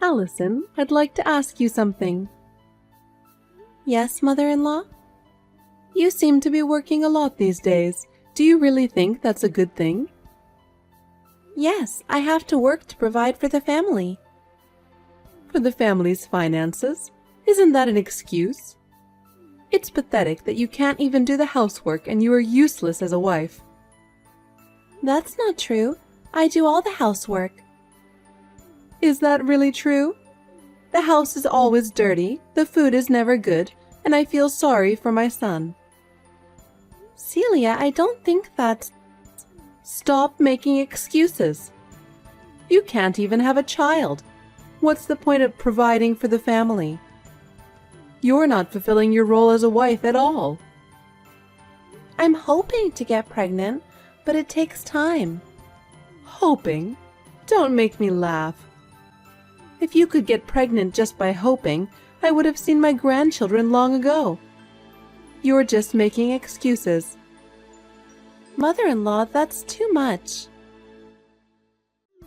Allison, I'd like to ask you something. Yes, mother-in-law? You seem to be working a lot these days. Do you really think that's a good thing? Yes, I have to work to provide for the family. For the family's finances? Isn't that an excuse? It's pathetic that you can't even do the housework and you are useless as a wife. That's not true. I do all the housework. Is that really true? The house is always dirty, the food is never good, and I feel sorry for my son. Celia, I don't think that... Stop making excuses. You can't even have a child. What's the point of providing for the family? You're not fulfilling your role as a wife at all. I'm hoping to get pregnant, but it takes time. Hoping? Don't make me laugh. If you could get pregnant just by hoping, I would have seen my grandchildren long ago. You're just making excuses. Mother-in-law, that's too much.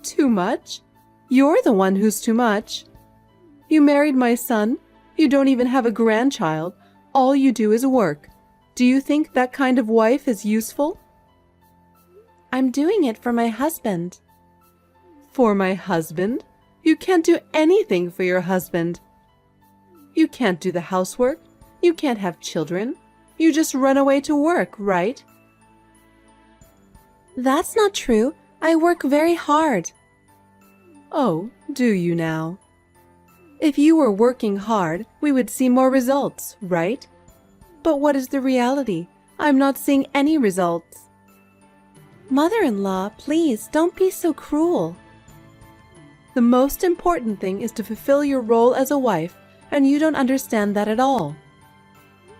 Too much? You're the one who's too much. You married my son. You don't even have a grandchild. All you do is work. Do you think that kind of wife is useful? I'm doing it for my husband. For my husband? You can't do anything for your husband. You can't do the housework. You can't have children. You just run away to work, right? That's not true. I work very hard. Oh, do you now? If you were working hard, we would see more results, right? But what is the reality? I'm not seeing any results. Mother-in-law, please, don't be so cruel. The most important thing is to fulfill your role as a wife, and you don't understand that at all.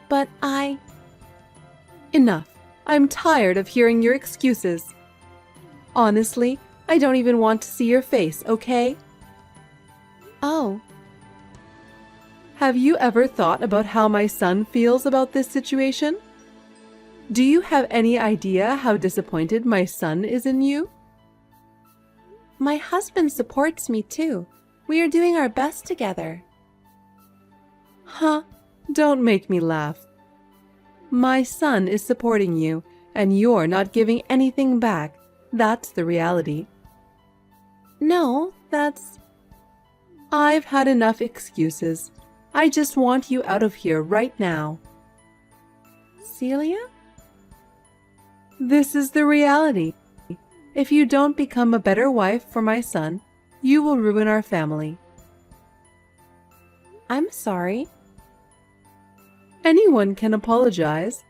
But Enough. I'm tired of hearing your excuses. Honestly, I don't even want to see your face, okay? Oh. Have you ever thought about how my son feels about this situation? Do you have any idea how disappointed my son is in you? My husband supports me too. We are doing our best together. Huh? Don't make me laugh. My son is supporting you, and you're not giving anything back. That's the reality. No, that's... I've had enough excuses. I just want you out of here right now. Celia? This is the reality. If you don't become a better wife for my son, you will ruin our family. I'm sorry. Anyone can apologize.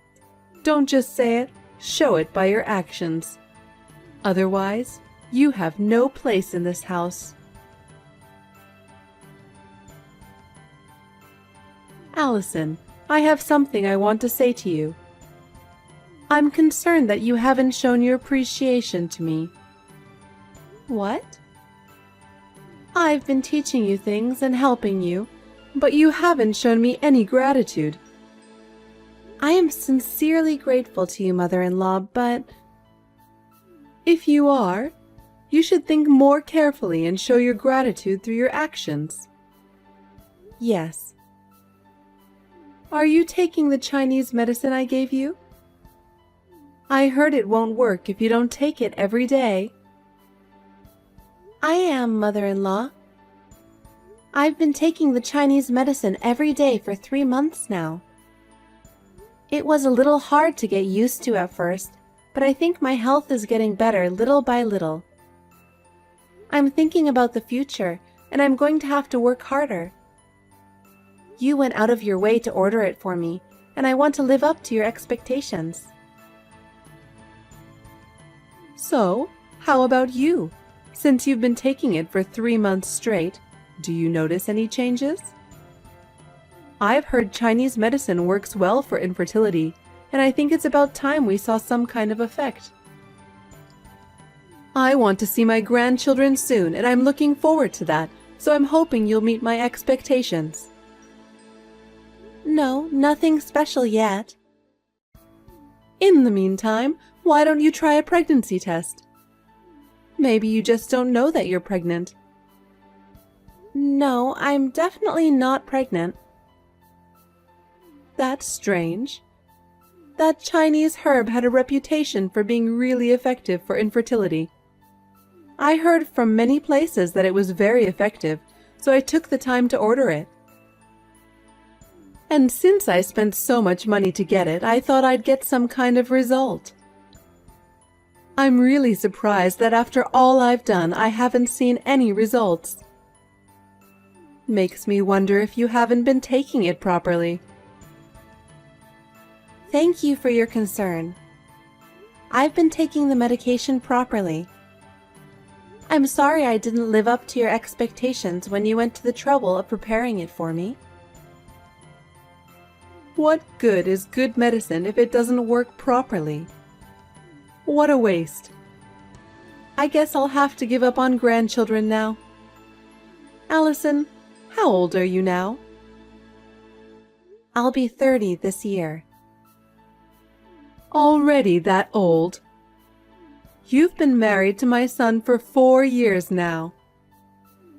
Don't just say it, show it by your actions. Otherwise, you have no place in this house. Allison, I have something I want to say to you. I'm concerned that you haven't shown your appreciation to me. What? I've been teaching you things and helping you, but you haven't shown me any gratitude. I am sincerely grateful to you, mother-in-law, but... If you are, you should think more carefully and show your gratitude through your actions. Yes. Are you taking the Chinese medicine I gave you? I heard it won't work if you don't take it every day. I am, mother-in-law. I've been taking the Chinese medicine every day for 3 months now. It was a little hard to get used to at first, but I think my health is getting better little by little. I'm thinking about the future, and I'm going to have to work harder. You went out of your way to order it for me, and I want to live up to your expectations. So, how about you? Since you've been taking it for 3 months straight, do you notice any changes? I've heard Chinese medicine works well for infertility, and I think it's about time we saw some kind of effect. I want to see my grandchildren soon, and I'm looking forward to that, so I'm hoping you'll meet my expectations. No, nothing special yet. In the meantime, why don't you try a pregnancy test? Maybe you just don't know that you're pregnant. No, I'm definitely not pregnant. That's strange. That Chinese herb had a reputation for being really effective for infertility. I heard from many places that it was very effective, so I took the time to order it. And since I spent so much money to get it, I thought I'd get some kind of result. I'm really surprised that after all I've done, I haven't seen any results. Makes me wonder if you haven't been taking it properly. Thank you for your concern. I've been taking the medication properly. I'm sorry I didn't live up to your expectations when you went to the trouble of preparing it for me. What good is good medicine if it doesn't work properly? What a waste. I guess I'll have to give up on grandchildren now. Allison, how old are you now? I'll be 30 this year. Already that old? You've been married to my son for 4 years now.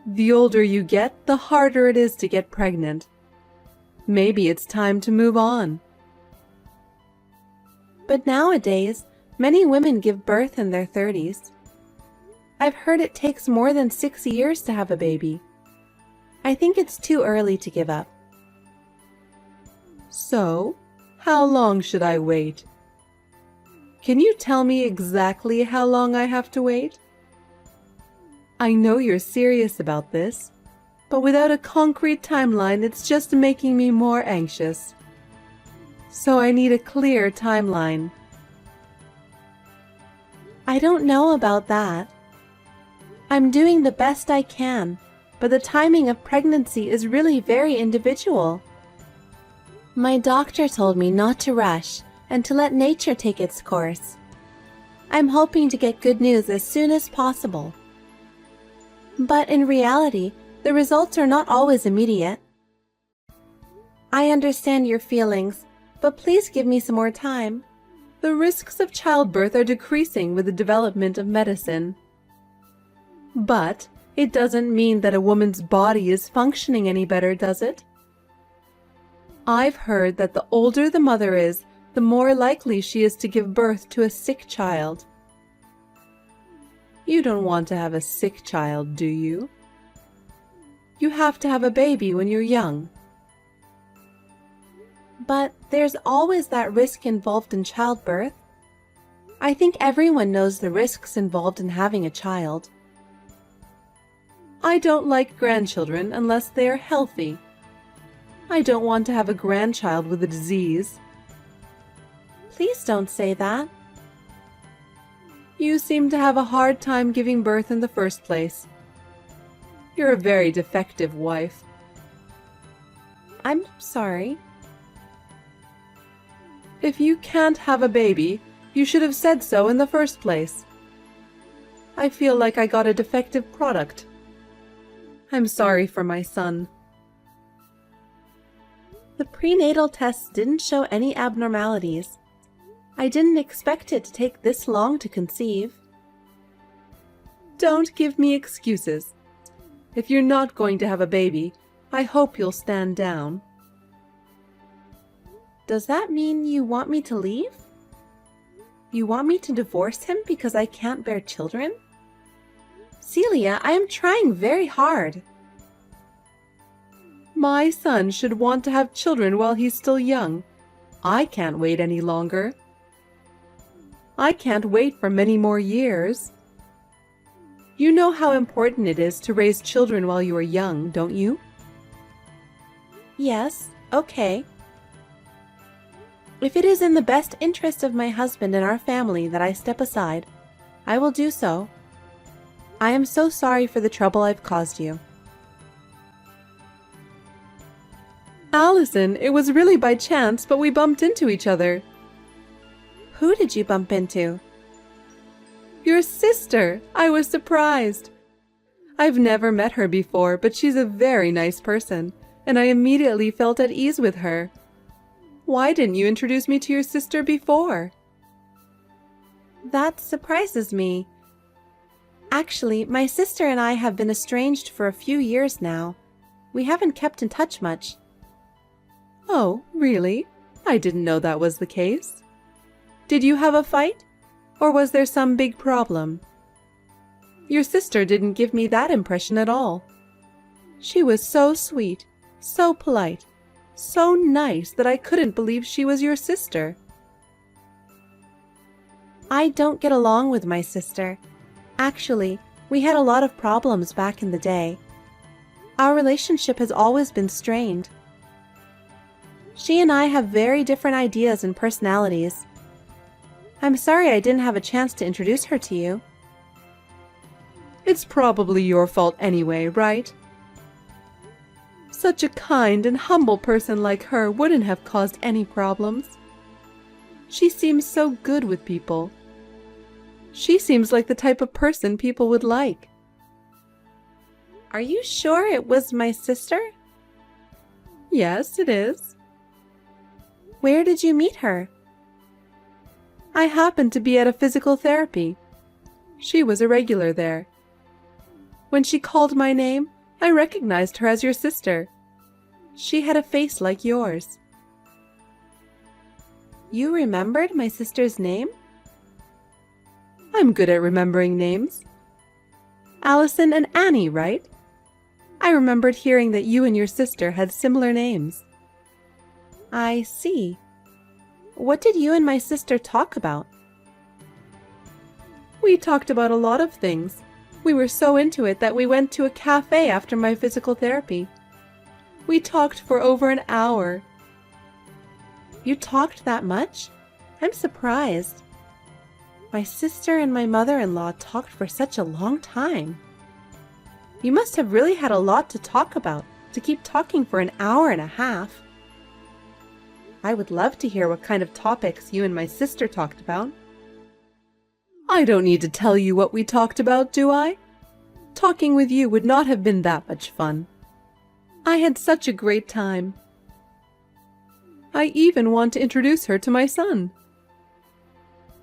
The older you get, the harder it is to get pregnant. Maybe it's time to move on. But nowadays, many women give birth in their 30s. I've heard it takes more than 6 years to have a baby. I think it's too early to give up. So, how long should I wait? Can you tell me exactly how long I have to wait? I know you're serious about this, but without a concrete timeline, it's just making me more anxious. So I need a clear timeline. I don't know about that. I'm doing the best I can, but the timing of pregnancy is really very individual. My doctor told me not to rush and to let nature take its course. I'm hoping to get good news as soon as possible. But in reality, the results are not always immediate. I understand your feelings, but please give me some more time. The risks of childbirth are decreasing with the development of medicine. But it doesn't mean that a woman's body is functioning any better, does it? I've heard that the older the mother is, the more likely she is to give birth to a sick child. You don't want to have a sick child, do you? You have to have a baby when you're young. But there's always that risk involved in childbirth. I think everyone knows the risks involved in having a child. I don't like grandchildren unless they are healthy. I don't want to have a grandchild with a disease. Please don't say that. You seem to have a hard time giving birth in the first place. You're a very defective wife. I'm sorry. If you can't have a baby, you should have said so in the first place. I feel like I got a defective product. I'm sorry for my son. The prenatal tests didn't show any abnormalities. I didn't expect it to take this long to conceive. Don't give me excuses. If you're not going to have a baby, I hope you'll stand down. Does that mean you want me to leave? You want me to divorce him because I can't bear children? Celia, I am trying very hard. My son should want to have children while he's still young. I can't wait any longer. I can't wait for many more years. You know how important it is to raise children while you are young, don't you? Yes, okay. If it is in the best interest of my husband and our family that I step aside, I will do so. I am so sorry for the trouble I've caused you. Allison, it was really by chance, but we bumped into each other. Who did you bump into? Your sister! I was surprised. I've never met her before, but she's a very nice person, and I immediately felt at ease with her. Why didn't you introduce me to your sister before? That surprises me. Actually, my sister and I have been estranged for a few years now, We haven't kept in touch much. Oh, really? I didn't know that was the case. Did you have a fight? Or was there some big problem? Your sister didn't give me that impression at all. She was so sweet, so polite, so nice that I couldn't believe she was your sister. I don't get along with my sister. Actually, we had a lot of problems back in the day. Our relationship has always been strained. She and I have very different ideas and personalities. I'm sorry I didn't have a chance to introduce her to you. It's probably your fault anyway, right? Such a kind and humble person like her wouldn't have caused any problems. She seems so good with people. She seems like the type of person people would like. Are you sure it was my sister? Yes, it is. Where did you meet her? I happened to be at a physical therapy. She was a regular there. When she called my name, I recognized her as your sister. She had a face like yours. You remembered my sister's name? I'm good at remembering names. Allison and Annie, right? I remembered hearing that you and your sister had similar names. I see. What did you and my sister talk about? We talked about a lot of things. We were so into it that we went to a cafe after my physical therapy. We talked for over an hour. You talked that much? I'm surprised. My sister and my mother-in-law talked for such a long time. You must have really had a lot to talk about to keep talking for an hour and a half. I would love to hear what kind of topics you and my sister talked about. I don't need to tell you what we talked about, do I? Talking with you would not have been that much fun. I had such a great time. I even want to introduce her to my son.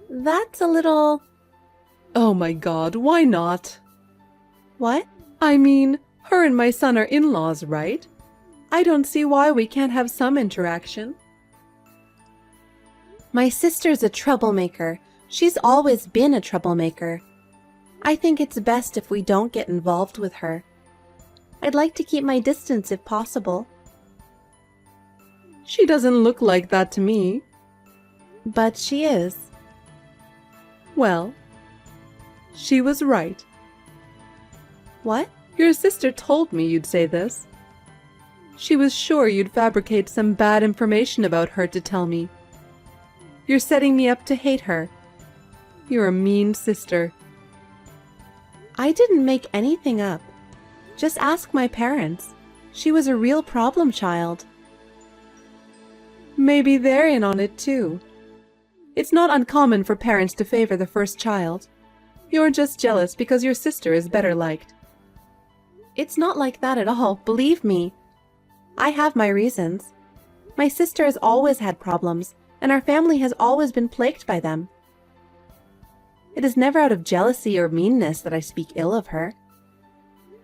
That's a little... Oh my God, why not? What? I mean, her and my son are in-laws, right? I don't see why we can't have some interaction. My sister's a troublemaker. She's always been a troublemaker. I think it's best if we don't get involved with her. I'd like to keep my distance if possible. She doesn't look like that to me. But she is. Well, she was right. What? Your sister told me you'd say this. She was sure you'd fabricate some bad information about her to tell me. You're setting me up to hate her. You're a mean sister. I didn't make anything up. Just ask my parents. She was a real problem child. Maybe they're in on it too. It's not uncommon for parents to favor the first child. You're just jealous because your sister is better liked. It's not like that at all, believe me. I have my reasons. My sister has always had problems, and our family has always been plagued by them. It is never out of jealousy or meanness that I speak ill of her.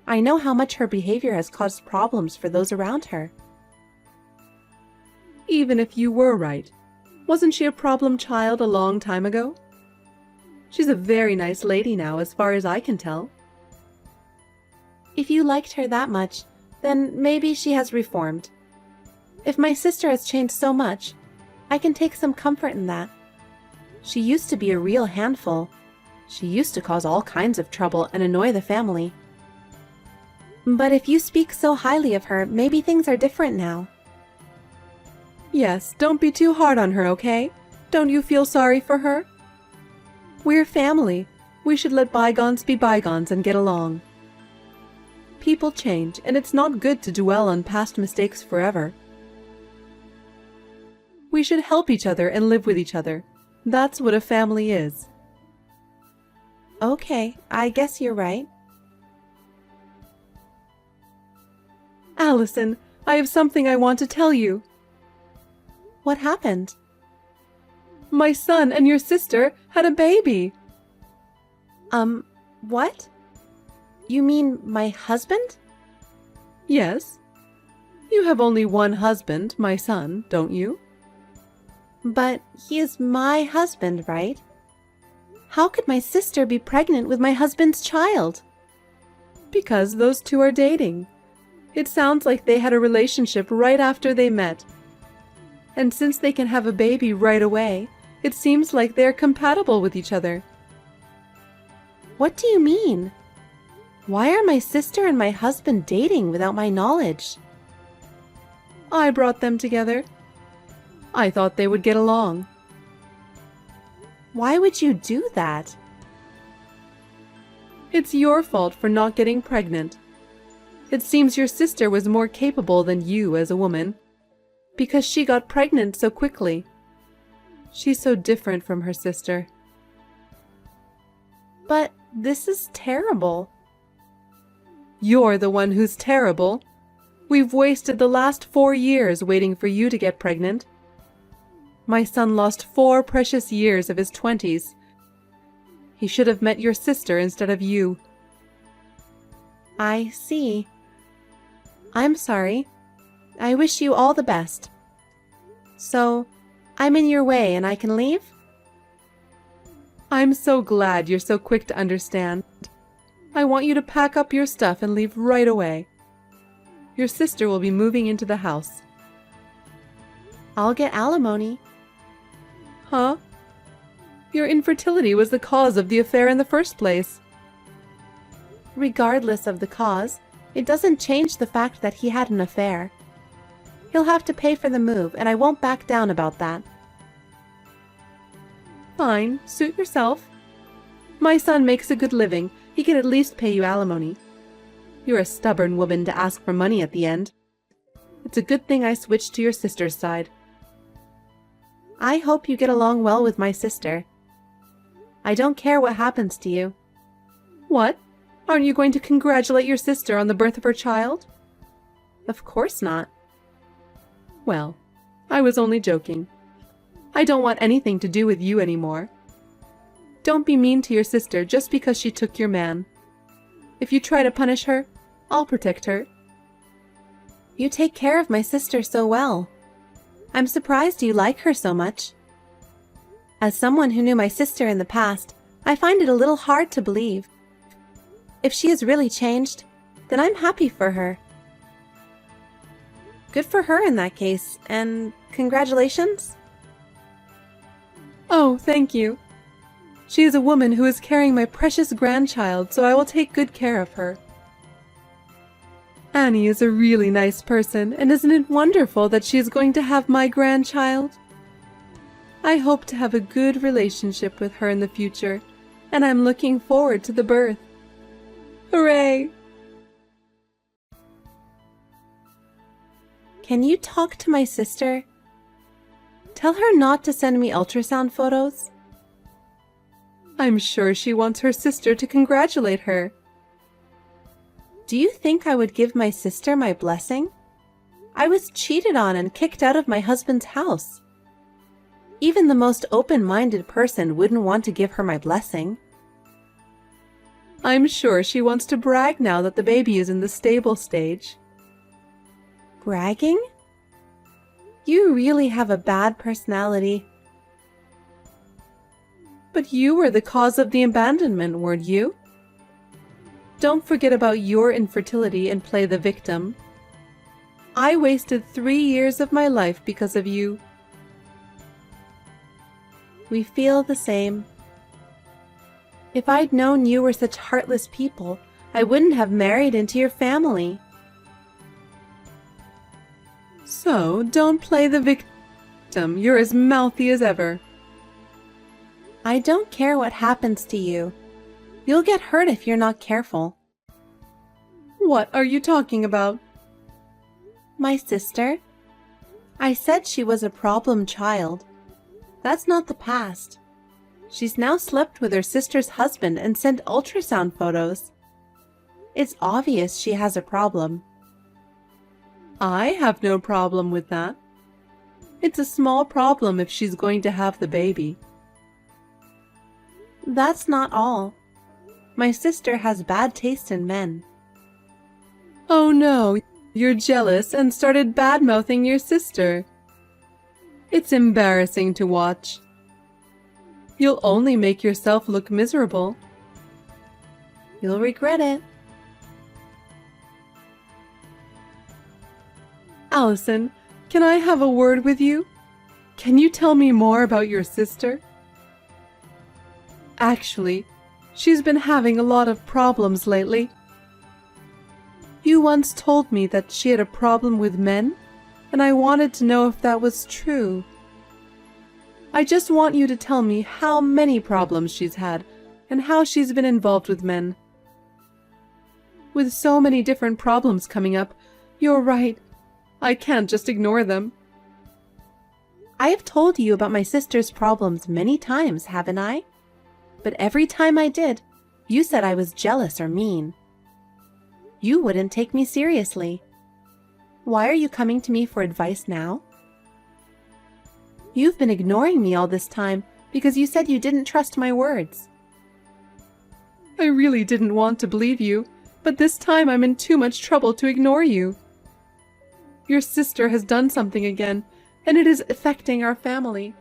I know how much her behavior has caused problems for those around her. Even if you were right, wasn't she a problem child a long time ago? She's a very nice lady now, as far as I can tell. If you liked her that much, then maybe she has reformed. If my sister has changed so much, I can take some comfort in that. She used to be a real handful. She used to cause all kinds of trouble and annoy the family. But if you speak so highly of her, maybe things are different now. Yes, don't be too hard on her, okay? Don't you feel sorry for her? We're family. We should let bygones be bygones and get along. People change, and it's not good to dwell on past mistakes forever. We should help each other and live with each other. That's what a family is. Okay, I guess you're right. Allison, I have something I want to tell you. What happened? My son and your sister had a baby. What? You mean my husband? Yes, You have only one husband, my son, don't you? But he is my husband, right? How could my sister be pregnant with my husband's child? Because those two are dating. It sounds like they had a relationship right after they met. And since they can have a baby right away, it seems like they are compatible with each other. What do you mean? Why are my sister and my husband dating without my knowledge? I brought them together. I thought they would get along. Why would you do that? It's your fault for not getting pregnant. It seems your sister was more capable than you as a woman, because she got pregnant so quickly. She's so different from her sister. But this is terrible. You're the one who's terrible. We've wasted the last 4 years waiting for you to get pregnant. My son lost 4 precious years of his 20s. He should have met your sister instead of you. I see. I'm sorry. I wish you all the best. So, I'm in your way and I can leave? I'm so glad you're so quick to understand. I want you to pack up your stuff and leave right away. Your sister will be moving into the house. I'll get alimony. Huh? Your infertility was the cause of the affair in the first place. Regardless of the cause, it doesn't change the fact that he had an affair. He'll have to pay for the move, and I won't back down about that. Fine, suit yourself. My son makes a good living. He can at least pay you alimony. You're a stubborn woman to ask for money at the end. It's a good thing I switched to your sister's side. I hope you get along well with my sister. I don't care what happens to you. What? Aren't you going to congratulate your sister on the birth of her child? Of course not. Well, I was only joking. I don't want anything to do with you anymore. Don't be mean to your sister just because she took your man. If you try to punish her, I'll protect her. You take care of my sister so well. I'm surprised you like her so much. As someone who knew my sister in the past, I find it a little hard to believe. If she has really changed, then I'm happy for her. Good for her in that case, and congratulations. Oh, thank you. She is a woman who is carrying my precious grandchild, so I will take good care of her. Annie is a really nice person, and isn't it wonderful that she is going to have my grandchild? I hope to have a good relationship with her in the future, and I'm looking forward to the birth. Hooray! Can you talk to my sister? Tell her not to send me ultrasound photos. I'm sure she wants her sister to congratulate her. Do you think I would give my sister my blessing? I was cheated on and kicked out of my husband's house. Even the most open-minded person wouldn't want to give her my blessing. I'm sure she wants to brag now that the baby is in the stable stage. Bragging? You really have a bad personality. But you were the cause of the abandonment, weren't you? Don't forget about your infertility and play the victim. I wasted 3 years of my life because of you. We feel the same. If I'd known you were such heartless people, I wouldn't have married into your family. So, don't play the victim. You're as mouthy as ever. I don't care what happens to you. You'll get hurt if you're not careful. What are you talking about? My sister? I said she was a problem child. That's not the past. She's now slept with her sister's husband and sent ultrasound photos. It's obvious she has a problem. I have no problem with that. It's a small problem if she's going to have the baby. That's not all. My sister has bad taste in men. Oh no, You're jealous and started bad-mouthing your sister. It's embarrassing to watch. You'll only make yourself look miserable. You'll regret it. Allison, can I have a word with you? Can you tell me more about your sister? Actually, she's been having a lot of problems lately. You once told me that she had a problem with men, and I wanted to know if that was true. I just want you to tell me how many problems she's had and how she's been involved with men. With so many different problems coming up, you're right. I can't just ignore them. I have told you about my sister's problems many times, haven't I? But every time I did, you said I was jealous or mean. You wouldn't take me seriously. Why are you coming to me for advice now? You've been ignoring me all this time because you said you didn't trust my words. I really didn't want to believe you, but this time I'm in too much trouble to ignore you. Your sister has done something again, and it is affecting our family.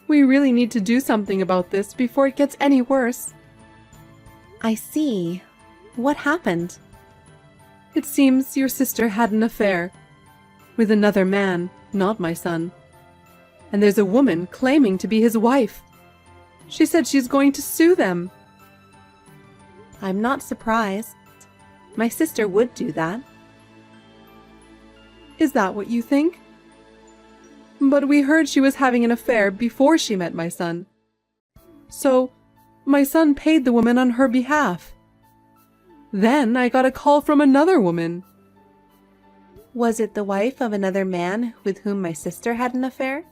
We really need to do something about this before it gets any worse. I see. What happened? It seems your sister had an affair with another man, not my son. And there's a woman claiming to be his wife. She said she's going to sue them. I'm not surprised. My sister would do that. Is that what you think? But we heard she was having an affair before she met my son. So, my son paid the woman on her behalf. Then I got a call from another woman. Was it the wife of another man with whom my sister had an affair?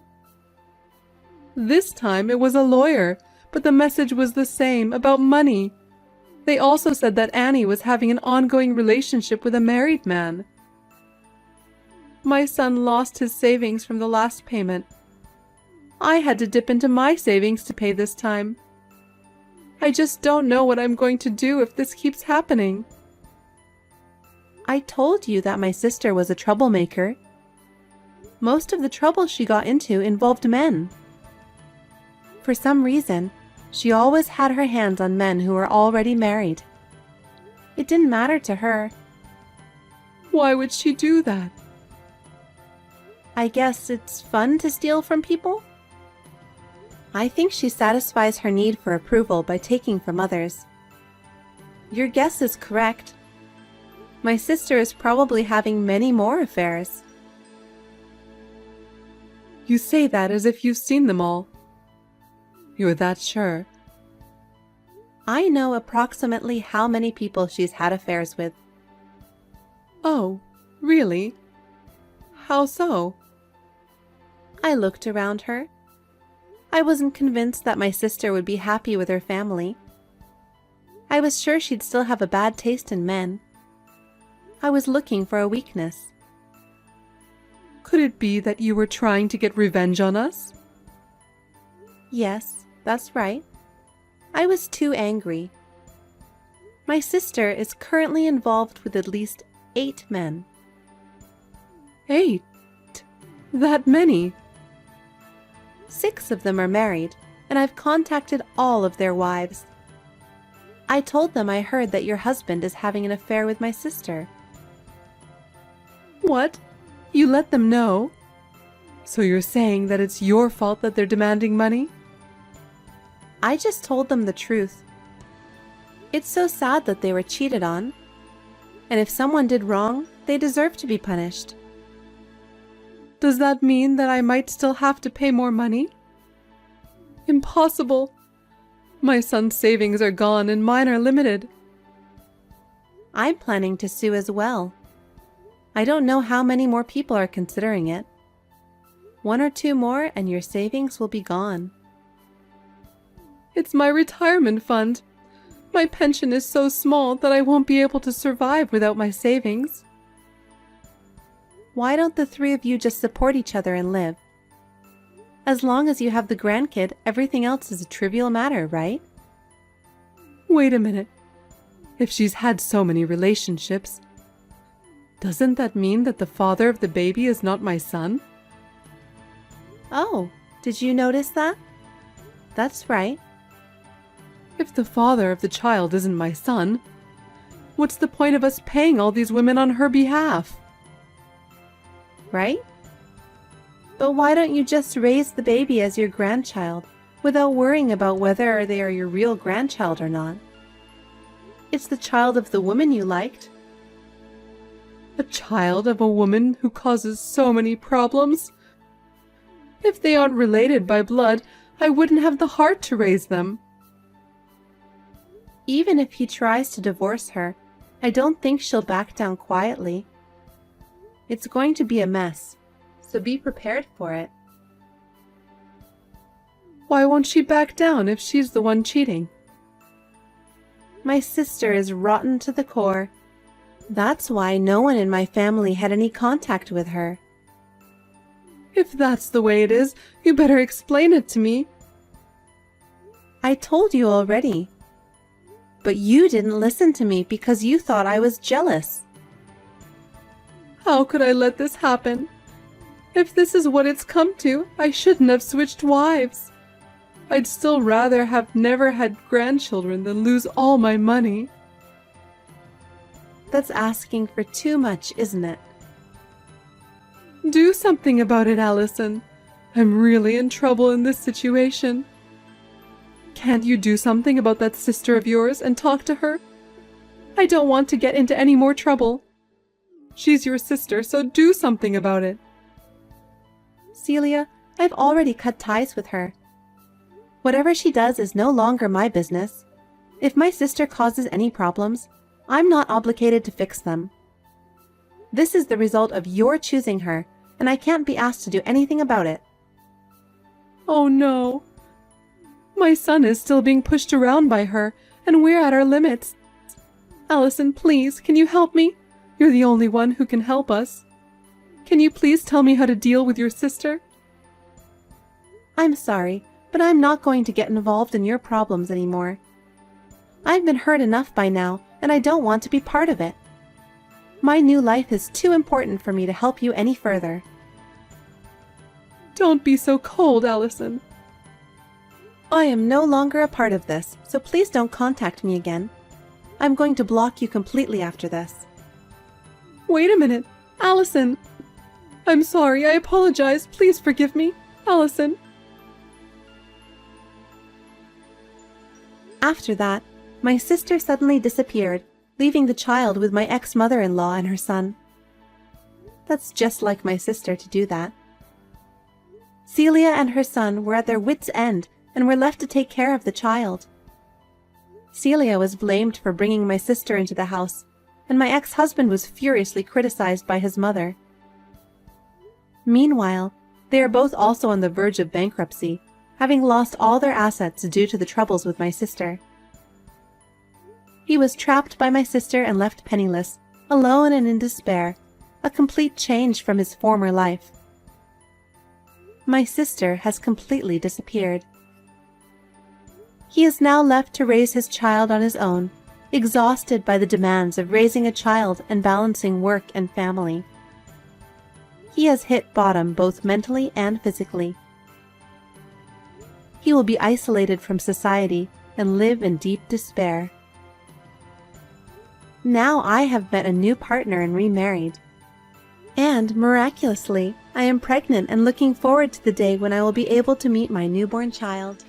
This time it was a lawyer, but the message was the same, about money. They also said that Annie was having an ongoing relationship with a married man. My son lost his savings from the last payment. I had to dip into my savings to pay this time. I just don't know what I'm going to do if this keeps happening. I told you that my sister was a troublemaker. Most of the trouble she got into involved men. For some reason, she always had her hands on men who were already married. It didn't matter to her. Why would she do that? I guess it's fun to steal from people? I think she satisfies her need for approval by taking from others. Your guess is correct. My sister is probably having many more affairs. You say that as if you've seen them all. You're that sure? I know approximately how many people she's had affairs with. Oh, really? How so? I looked around her. I wasn't convinced that my sister would be happy with her family. I was sure she'd still have a bad taste in men. I was looking for a weakness. Could it be that you were trying to get revenge on us? Yes, that's right. I was too angry. My sister is currently involved with at least 8 men. 8? That many? 6 of them are married, and I've contacted all of their wives. I told them I heard that your husband is having an affair with my sister. What? You let them know? So you're saying that it's your fault that they're demanding money? I just told them the truth. It's so sad that they were cheated on. And if someone did wrong, they deserve to be punished. Does that mean that I might still have to pay more money? Impossible. My son's savings are gone and mine are limited. I'm planning to sue as well. I don't know how many more people are considering it. 1 or 2 more and your savings will be gone. It's my retirement fund. My pension is so small that I won't be able to survive without my savings. Why don't the 3 of you just support each other and live? As long as you have the grandkid, everything else is a trivial matter, right? Wait a minute. If she's had so many relationships, Doesn't that mean that the father of the baby is not my son? Oh, did you notice that? That's right. If the father of the child isn't my son, what's the point of us paying all these women on her behalf? Right? But why don't you just raise the baby as your grandchild without worrying about whether they are your real grandchild or not? It's the child of the woman you liked. A child of a woman who causes so many problems? If they aren't related by blood, I wouldn't have the heart to raise them. Even if he tries to divorce her, I don't think she'll back down quietly. It's going to be a mess, so be prepared for it. Why won't she back down if she's the one cheating? My sister is rotten to the core. That's why no one in my family had any contact with her. If that's the way it is, you better explain it to me. I told you already. But you didn't listen to me because you thought I was jealous. How could I let this happen? If this is what it's come to, I shouldn't have switched wives. I'd still rather have never had grandchildren than lose all my money. That's asking for too much, isn't it? Do something about it, Allison. I'm really in trouble in this situation. Can't you do something about that sister of yours and talk to her? I don't want to get into any more trouble. She's your sister, so do something about it. Celia, I've already cut ties with her. Whatever she does is no longer my business. If my sister causes any problems, I'm not obligated to fix them. This is the result of your choosing her, and I can't be asked to do anything about it. Oh no. My son is still being pushed around by her, and we're at our limits. Allison, please, can you help me? You're the only one who can help us. Can you please tell me how to deal with your sister? I'm sorry, but I'm not going to get involved in your problems anymore. I've been hurt enough by now, and I don't want to be part of it. My new life is too important for me to help you any further. Don't be so cold, Allison. I am no longer a part of this, so please don't contact me again. I'm going to block you completely after this. Wait a minute, Allison. I'm sorry, I apologize. Please forgive me, Allison. After that, my sister suddenly disappeared, leaving the child with my ex-mother-in-law and her son. That's just like my sister to do that. Celia and her son were at their wits' end and were left to take care of the child. Celia was blamed for bringing my sister into the house, and my ex-husband was furiously criticized by his mother. Meanwhile, they are both also on the verge of bankruptcy, having lost all their assets due to the troubles with my sister. He was trapped by my sister and left penniless, alone and in despair, a complete change from his former life. My sister has completely disappeared. He is now left to raise his child on his own, exhausted by the demands of raising a child and balancing work and family. He has hit bottom both mentally and physically. He will be isolated from society and live in deep despair. Now I have met a new partner and remarried. And, miraculously, I am pregnant and looking forward to the day when I will be able to meet my newborn child.